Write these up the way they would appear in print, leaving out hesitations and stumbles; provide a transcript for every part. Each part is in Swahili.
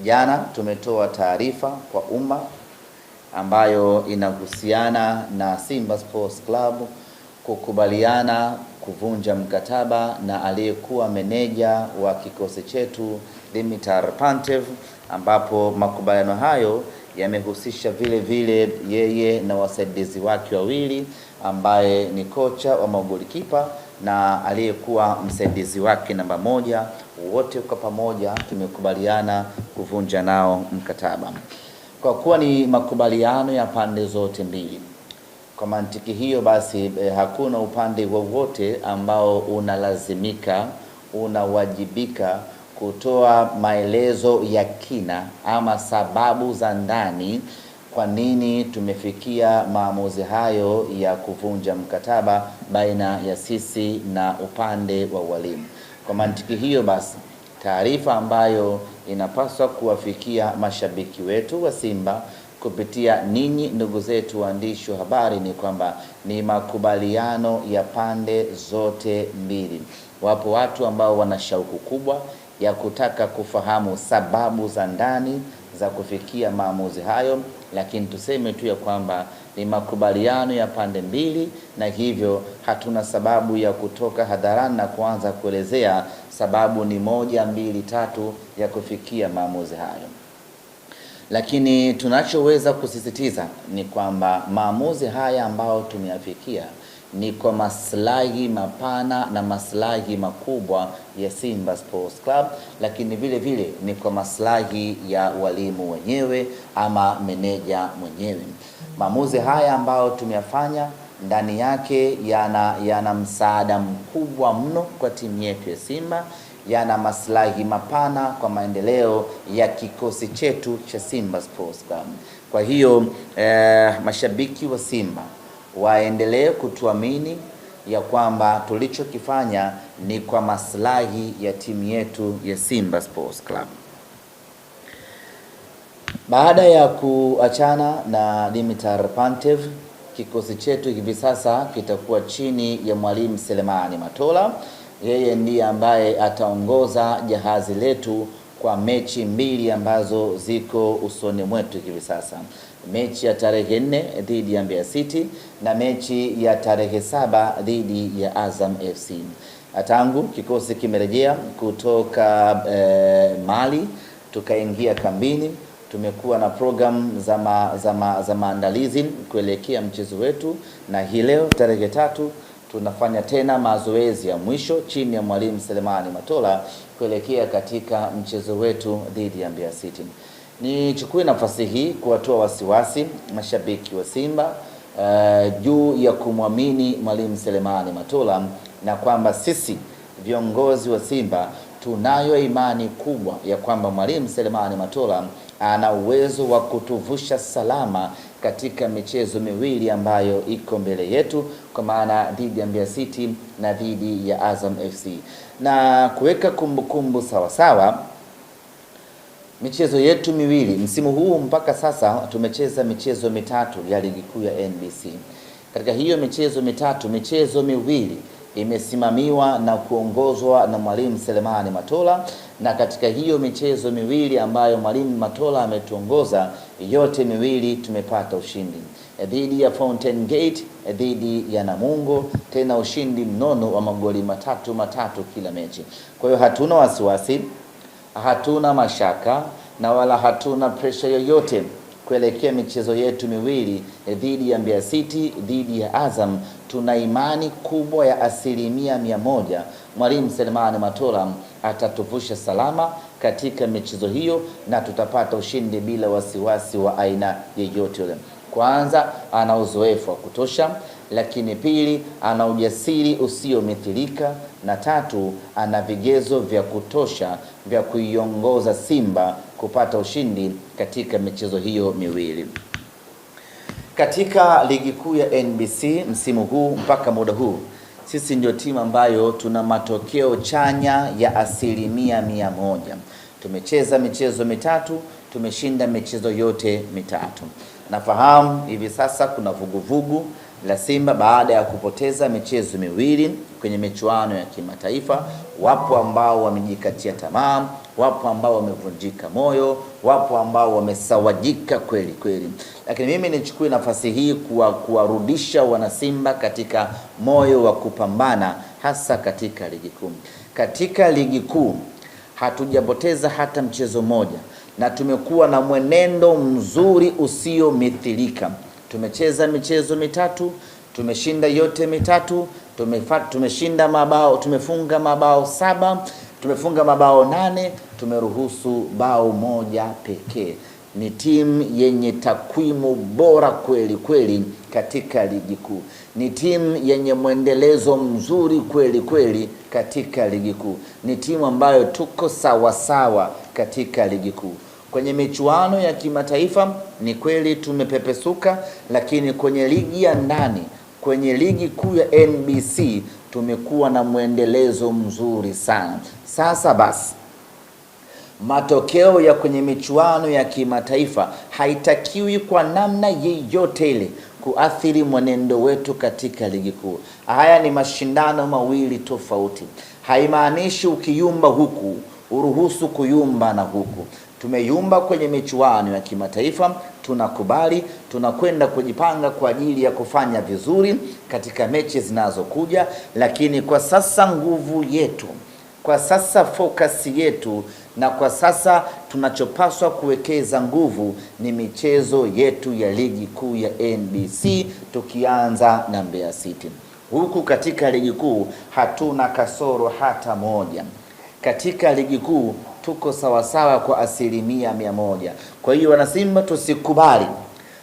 Jana tumetoa taarifa kwa umma ambayo inahusiana na Simba Sports Club kukubaliana kuvunja mkataba na aliyekuwa meneja wa kikosi chetu Dimitar Pantev, ambapo makubaliano hayo yamehusisha vile vile yeye na wasaidizi wake wawili ambaye ni kocha wa magolikipa na aliyekuwa msaidizi wake namba moja. Wote kwa pamoja tumekubaliana kuvunja nao mkataba. Kwa kuwa ni makubaliano ya pande zote mbili, kwa mantiki hiyo basi hakuna upande wowote ambao unawajibika kutoa maelezo ya kina ama sababu za ndani kwa nini tumefikia maamuzi hayo ya kuvunja mkataba baina ya sisi na upande wa walimu. Kwa mantiki hiyo basi, taarifa ambayo inapaswa kuwafikia mashabiki wetu wa Simba kupitia ninyi ndugu zetu waandishi wa habari ni kwamba ni makubaliano ya pande zote mbili. Wapo watu ambao wana shauku kubwa ya kutaka kufahamu sababu za ndani za kufikia maamuzi hayo, lakini tuseme tu ya kwamba ni makubaliano ya pande mbili, na hivyo hatuna sababu ya kutoka hadharani na kuanza kuelezea sababu ni 1, 2, 3 ya kufikia maamuzi hayo. Lakini tunachoweza kusisitiza ni kwamba maamuzi haya ambayo tumeyafikia ni kwa maslahi mapana na maslahi makubwa ya Simba Sports Club, lakini vile vile ni kwa maslahi ya walimu wenyewe ama meneja mwenyewe. Maamuzi haya ambayo tumeyafanya ndani yake yana msaada mkubwa mno kwa timu yetu ya Simba, yana maslahi mapana kwa maendeleo ya kikosi chetu cha Simba Sports Club. Kwa hiyo mashabiki wa Simba waendelee kutuamini ya kwamba tulichokifanya ni kwa maslahi ya timu yetu ya Simba Sports Club. Baada ya kuachana na Dimitar Pantev, kikosi chetu hivi sasa kitakuwa chini ya Mwalimu Selemani Matola. Yeye ndiye ambaye ataongoza jahazi letu kwa mechi mbili ambazo ziko usoni mwetu hivi sasa. Mechi ya tarehe 4 dhidi ya Mbeya City na mechi ya tarehe 7 dhidi ya Azam FC. Tangu kikosi kimerejea kutoka Mali tukaingia kambini, tumekuwa na program za maandalizi kuelekea mchezo wetu, na hii leo tarehe 3 tunafanya tena mazoezi ya mwisho chini ya Mwalimu Selemani Matola kuelekea katika mchezo wetu dhidi ya Mbeya City. Nichukue nafasi hii kuwatoa wasiwasi mashabiki wa Simba juu ya kumwamini Mwalimu Selemani Matola, na kwamba sisi viongozi wa Simba tunayo imani kubwa ya kwamba Mwalimu Selemani Matola ana uwezo wa kutuvusha salama katika michezo miwili ambayo iko mbele yetu, kwa maana dhidi ya Mbeya City na dhidi ya Azam FC. Na kuweka kumbukumbu sawa, michezo yetu miwili msimu huu mpaka sasa tumecheza michezo mitatu ya ligi kuu ya NBC. Katika hiyo michezo mitatu, michezo miwili imesimamiwa na kuongozwa na Mwalimu Selemani Matola, na katika hiyo michezo miwili ambayo Mwalimu Matola ametuongoza, yote miwili tumepata ushindi. Dhidi ya Fountain Gate, dhidi ya Namungo, tena ushindi mnono wa magoli matatu kila mechi. Kwa hiyo hatuna wasiwasi, hatuna mashaka na wala hatuna pressure yoyote kuelekea michezo yetu miwili dhidi ya Mbeya City, dhidi ya Azam. Tuna imani kubwa ya 100% Mwalimu Selemani Matola atatuvusha salama katika michezo hiyo na tutapata ushindi bila wasiwasi wa aina yoyote ile. Kwanza, ana uzoefu wa kutosha, lakini pili, ana ujasiri usiomithilika, na tatu, ana vigezo vya kutosha vya kuiongoza Simba kupata ushindi katika michezo hiyo miwili. Katika ligi kuu ya NBC msimu huu mpaka muda huu, sisi ndio timu ambayo tuna matokeo chanya ya 100%. Tumecheza michezo mitatu, tumeshinda michezo yote mitatu. Nafahamu hivi sasa kuna vuguvugu la Simba baada ya kupoteza michezo miwili kwenye michuano ya kimataifa. Wapo ambao wamejikatia tamaa, wapo ambao wamevunjika moyo, wapo ambao wamesawajika kweli kweli. Lakini mimi nichukue nafasi hii kuwarudisha wanasimba katika moyo wa kupambana, hasa katika ligi kuu. Katika ligi kuu hatujapoteza hata mchezo moja, na tumekuwa na mwenendo mzuri usiomithilika. Tumecheza michezo mitatu, tumeshinda yote mitatu, tumeshinda mabao, tumefunga mabao 7, tumefunga mabao 8, tumeruhusu bao moja pekee. Ni timu yenye takwimu bora kweli kweli katika ligi kuu. Ni timu yenye mwendelezo mzuri kweli kweli katika ligi kuu. Ni timu ambayo tuko sawa sawa katika ligi kuu. Kwenye michuano ya kimataifa ni kweli tumepepesuka, lakini kwenye ligi ya ndani, kwenye ligi kuu ya NBC tumekuwa na mwendelezo mzuri sana. Sasa basi, matokeo ya kwenye michuano ya kimataifa haitakiwi kwa namna yeyote ile kuathiri mwenendo wetu katika ligi kuu. Haya ni mashindano mawili tofauti. Haimaanishi ukiyumba huku uruhusu kuyumba na huku. Tumeyumba kwenye michuano ya kimataifa, tunakubali, tunakwenda kujipanga kwa ajili ya kufanya vizuri katika mechi zinazokuja, lakini kwa sasa nguvu yetu, kwa sasa focus yetu, na kwa sasa tunachopaswa kuwekeza nguvu ni michezo yetu ya ligi kuu ya NBC, tukianza na Mbeya City. Huku katika ligi kuu hatuna kasoro hata moja. Katika ligi kuu tuko sawasawa kwa 100%. Kwa hiyo wanasimba, tusikubali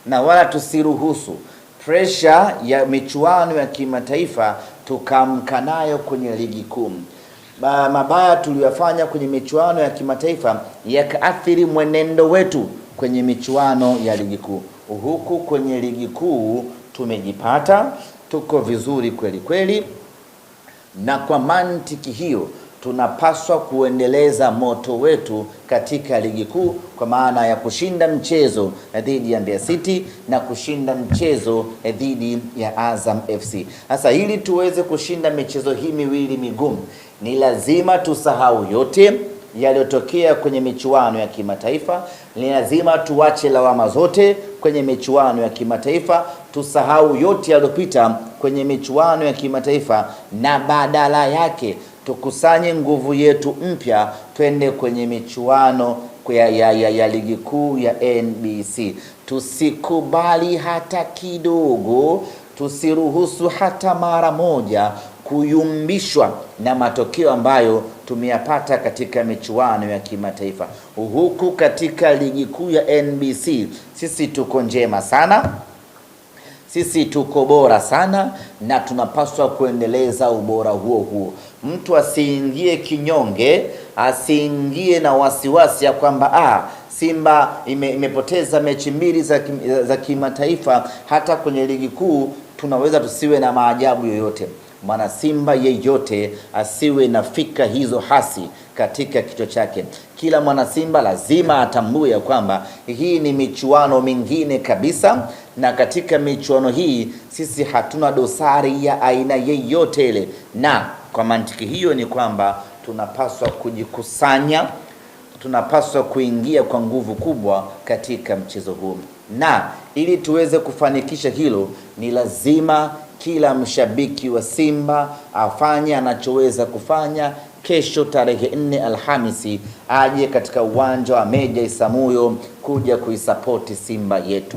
na wala tusiruhusu pressure ya michuano ya kimataifa tukamka nayo kwenye ligi kuu. Mabaya tuliyofanya kwenye michuano ya kimataifa yakaathiri mwenendo wetu kwenye michuano ya ligi kuu. Huku kwenye ligi kuu tumejipata, tuko vizuri kweli kweli, na kwa mantiki hiyo tunapaswa kuendeleza moto wetu katika ligi kuu, kwa maana ya kushinda mchezo dhidi ya Mbeya City na kushinda mchezo dhidi ya Azam FC. Sasa ili tuweze kushinda michezo hii miwili migumu, ni lazima tusahau yote yaliyotokea kwenye michuano ya kimataifa. Ni lazima tuache lawama zote kwenye michuano ya kimataifa, tusahau yote yaliyopita kwenye michuano ya kimataifa, na badala yake tukusanye nguvu yetu mpya, twende kwenye michuano ya ligi kuu ya NBC. Tusikubali hata kidogo, tusiruhusu hata mara moja kuyumbishwa na matokeo ambayo tumeyapata katika michuano ya kimataifa. Huku katika ligi kuu ya NBC sisi tuko njema sana, sisi tuko bora sana, na tunapaswa kuendeleza ubora huo. Mtu asiingie kinyonge, asiingie na wasiwasi ya kwamba Simba imepoteza mechi mbili za kimataifa, hata kwenye ligi kuu tunaweza tusiwe na maajabu yoyote. Mwana Simba yeyote asiwe na fikra hizo hasi katika kichwa chake. Kila mwana Simba lazima atambue ya kwamba hii ni michuano mingine kabisa, na katika michuano hii sisi hatuna dosari ya aina yeyote ile, na kwa mantiki hiyo ni kwamba tunapaswa kujikusanya, tunapaswa kuingia kwa nguvu kubwa katika mchezo huu. Na ili tuweze kufanikisha hilo, ni lazima kila mshabiki wa Simba afanye anachoweza kufanya. Kesho tarehe 4 Alhamisi aje katika uwanja wa Meja Isamuyo kuja kuisapoti Simba yetu.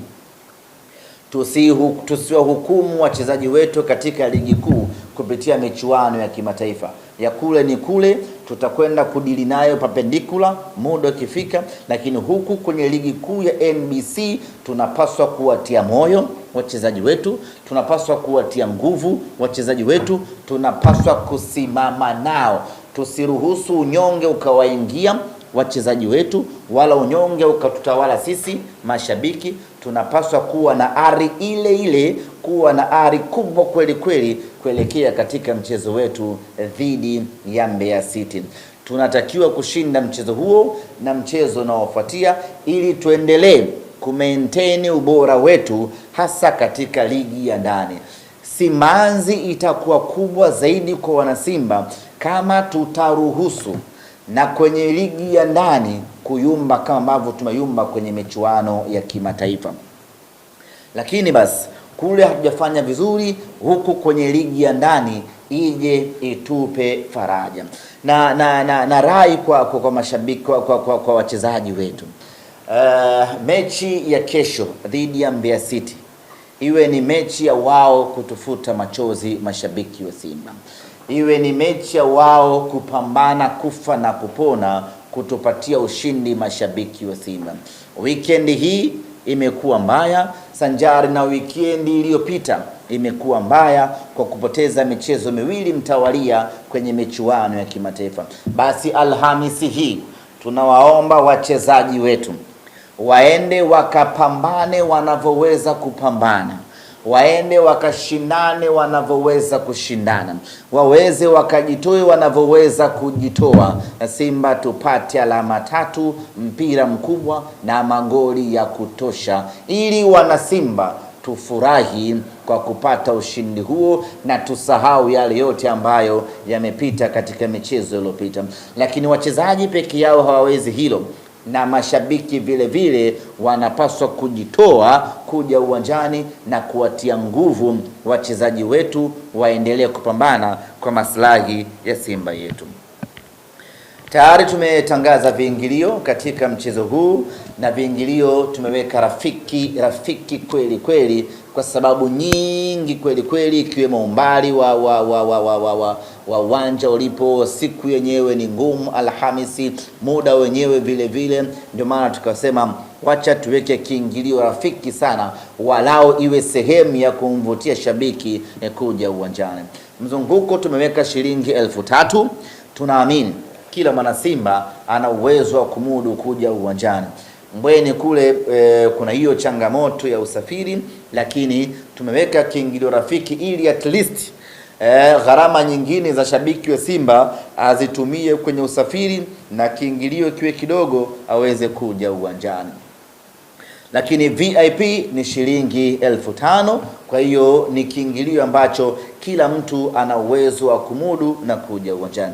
Tusiwahukumu wachezaji wetu katika ligi kuu kupitia michuano ya kimataifa. Ya kule ni kule, tutakwenda kudili nayo perpendicular muda ukifika, lakini huku kwenye ligi kuu ya NBC tunapaswa kuwatia moyo wachezaji wetu, tunapaswa kuwatia nguvu wachezaji wetu, tunapaswa kusimama nao. Tusiruhusu unyonge ukawaingia wachezaji wetu, wala unyonge ukatutawala sisi mashabiki. Tunapaswa kuwa na ari ile ile, kuwa na ari kubwa kweli kweli kuelekea katika mchezo wetu dhidi ya Mbeya City. Tunatakiwa kushinda mchezo huo na mchezo unaofuatia, ili tuendelee kumaintain ubora wetu hasa katika ligi ya ndani. Simanzi itakuwa kubwa zaidi kwa wanasimba kama tutaruhusu na kwenye ligi ya ndani kuyumba kama ambavyo tumeyumba kwenye michuano ya kimataifa. Lakini basi kule hatujafanya vizuri, huku kwenye ligi ya ndani ije itupe faraja. Na rai kwa mashabiki, kwa wachezaji wetu, mechi ya kesho dhidi ya Mbeya City iwe ni mechi ya wao kutufuta machozi mashabiki wa Simba, iwe ni mechi ya wao kupambana kufa na kupona kutupatia ushindi mashabiki wa Simba. Weekend hii imekuwa mbaya sanjari na weekend iliyopita imekuwa mbaya kwa kupoteza michezo miwili mtawalia kwenye michuano ya kimataifa. Basi Alhamisi hii tunawaomba wachezaji wetu waende wakapambane wanavyoweza kupambana, waende wakashindane wanavyoweza kushindana, waweze wakajitoe wanavyoweza kujitoa, na Simba tupate alama 3, mpira mkubwa na magoli ya kutosha, ili wana Simba tufurahi kwa kupata ushindi huo na tusahau yale yote ambayo yamepita katika michezo iliyopita. Lakini wachezaji peke yao hawawezi hilo, na mashabiki vile vile wanapaswa kujitoa kuja uwanjani na kuwatia nguvu wachezaji wetu waendelee kupambana kwa maslahi ya Simba yetu. Tayari tumetangaza viingilio katika mchezo huu, na viingilio tumeweka rafiki kweli kweli, kwa sababu nyingi kweli kweli, ikiwemo umbali wa uwanja ulipo, siku yenyewe ni ngumu, Alhamisi, muda wenyewe vile vile. Ndio maana tukasema wacha tuweke kiingilio rafiki sana, walao iwe sehemu ya kumvutia shabiki kuja uwanjani. Mzunguko tumeweka shilingi 3,000. Tunaamini kila mwana Simba ana uwezo wa kumudu kuja uwanjani. Mbweni kule kuna hiyo changamoto ya usafiri, lakini tumeweka kiingilio rafiki ili at least gharama nyingine za shabiki wa Simba azitumie kwenye usafiri, na kiingilio kiwe kidogo aweze kuja uwanjani. Lakini VIP ni shilingi 5,000. Kwa hiyo ni kiingilio ambacho kila mtu ana uwezo wa kumudu na kuja uwanjani.